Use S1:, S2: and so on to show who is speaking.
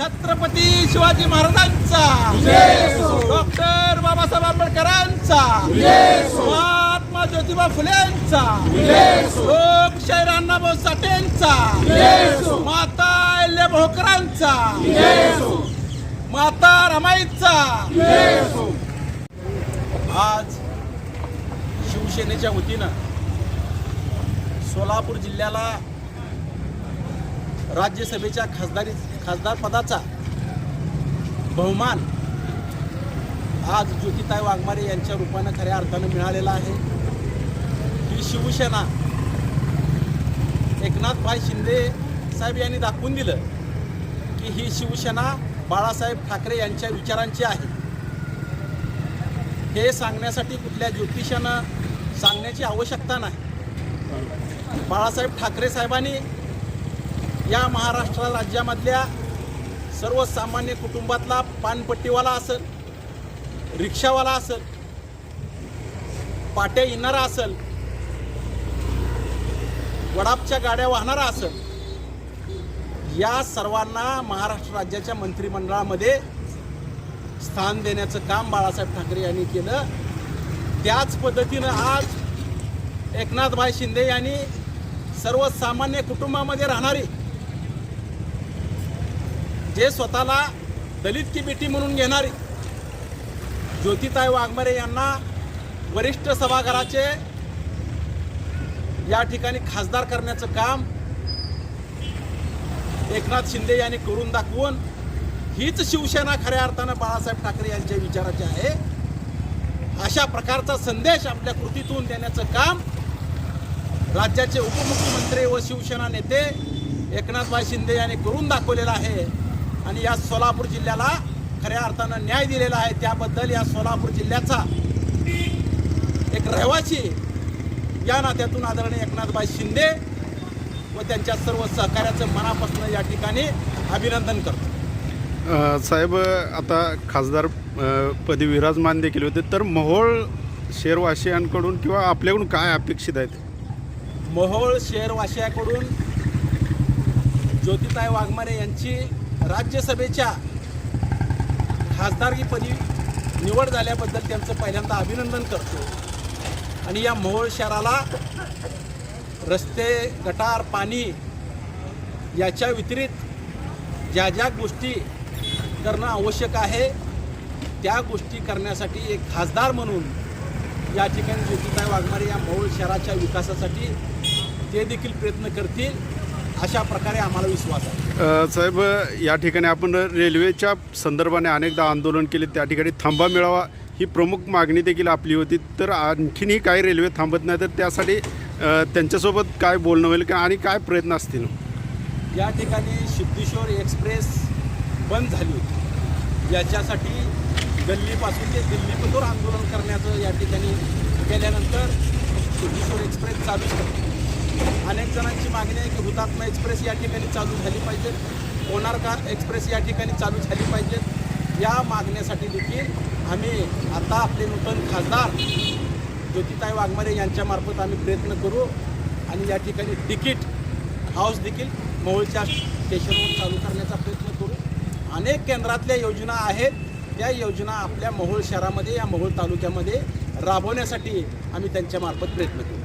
S1: छत्रपती शिवाजी महाराजांचा, डॉक्टर बाबासाहेब आंबेडकरांचा, महात्मा ज्योतिबा फुलेंचा, लोकशाहीर अण्णाभाऊ साठेंचा, माता अहिल्याबाई होळकरांचा, माता रमाईचा। आज शिवसेनेच्या वतीनं सोलापूर जिल्ह्याला राज्यसभेच्या खासदार पदाचा बहुमान आज ज्योतिताई वाघमारे यांच्या रूपानं खऱ्या अर्थानं मिळालेला आहे। ही शिवसेना एकनाथभाई शिंदे साहेब यांनी दाखवून दिलं की ही शिवसेना बाळासाहेब ठाकरे यांच्या विचारांची आहे। हे सांगण्यासाठी कुठल्या ज्योतिषानं सांगण्याची आवश्यकता नाही। बाळासाहेब ठाकरे साहेबांनी या महाराष्ट्र राज्यामधल्या सर्वसामान्य कुटुंबातला पानपट्टीवाला असेल, रिक्षावाला असेल, पाट्या येणारा असेल, वडापच्या गाड्या वाहणारा असेल, या सर्वांना महाराष्ट्र राज्याच्या मंत्रिमंडळामध्ये स्थान देण्याचं काम बाळासाहेब ठाकरे यांनी केलं। त्याच पद्धतीनं आज एकनाथभाई शिंदे यांनी सर्वसामान्य कुटुंबामध्ये राहणारी, जे स्वतःला दलित की बेटी म्हणून घेणारी ज्योतिताई वाघमारे यांना वरिष्ठ सभागृहाचे या ठिकाणी खासदार करण्याचं काम एकनाथ शिंदे यांनी करून दाखवून हीच शिवसेना खऱ्या अर्थानं बाळासाहेब ठाकरे यांच्या विचाराची आहे, अशा प्रकारचा संदेश आपल्या कृतीतून देण्याचं काम राज्याचे उपमुख्यमंत्री व शिवसेना नेते एकनाथभाई शिंदे यांनी करून दाखवलेला आहे आणि या सोलापूर जिल्ह्याला खऱ्या अर्थानं न्याय दिलेला आहे। त्याबद्दल या सोलापूर जिल्ह्याचा एक रहिवासी या नात्यातून आदरणीय एकनाथभाई शिंदे व त्यांच्या सर्व सहकार्याचं मनापासून या ठिकाणी अभिनंदन करतो।
S2: साहेब, आता खासदार पदी विराजमान देखील होते, तर मोहोळ शहरवासियांकडून किंवा आपल्याकडून काय अपेक्षित आहेत?
S1: मोहोळ शहरवासियांकडून ज्योतिताई वाघमारे यांची राज्यसभेच्या खासदारकीपदी निवड झाल्याबद्दल त्यांचं पहिल्यांदा अभिनंदन करतो आणि या मोहोळ शहराला रस्ते, गटार, पाणी याच्या व्यतिरिक्त ज्या ज्या गोष्टी करणं आवश्यक आहे त्या गोष्टी करण्यासाठी एक खासदार म्हणून या ठिकाणी ज्योतिताई वाघमारे या मोहोळ शहराच्या विकासासाठी ते देखील प्रयत्न करतील, अशा प्रकारे आम्हाला विश्वास आहे।
S2: साहेब, या ठिकाणी आपण रेल्वेच्या संदर्भाने अनेकदा आंदोलन केले, त्या ठिकाणी थांबा मिळावा ही प्रमुख मागणी देखील आपली होती, तर आणखीनही काही रेल्वे थांबत नाही, तर त्यासाठी त्यांच्यासोबत काय बोलणं होईल का आणि काय प्रयत्न असतील?
S1: या ठिकाणी सिद्धेश्वर एक्सप्रेस बंद झाली होती, याच्यासाठी गल्लीपासून ते दिल्लीपर्यंत आंदोलन करण्याचं या ठिकाणी केल्यानंतर सिद्धेश्वर एक्सप्रेस चालू करते। अनेक जणांची मागणी आहे की हुतात्मा एक्सप्रेस या ठिकाणी चालू झाली पाहिजे, कोणार्का एक्सप्रेस या ठिकाणी चालू झाली पाहिजे। या मागण्यासाठी देखील आम्ही आता आपले नूतन खासदार ज्योतिताई वाघमारे यांच्यामार्फत आम्ही प्रयत्न करू आणि या ठिकाणी तिकीट हाऊस देखील मोहोळच्या स्टेशनवर चालू करण्याचा प्रयत्न करू। अनेक केंद्रातल्या योजना आहेत, त्या योजना आपल्या मोहोळ शहरामध्ये या मोहोळ तालुक्यामध्ये राबवण्यासाठी आम्ही त्यांच्यामार्फत प्रयत्न करू।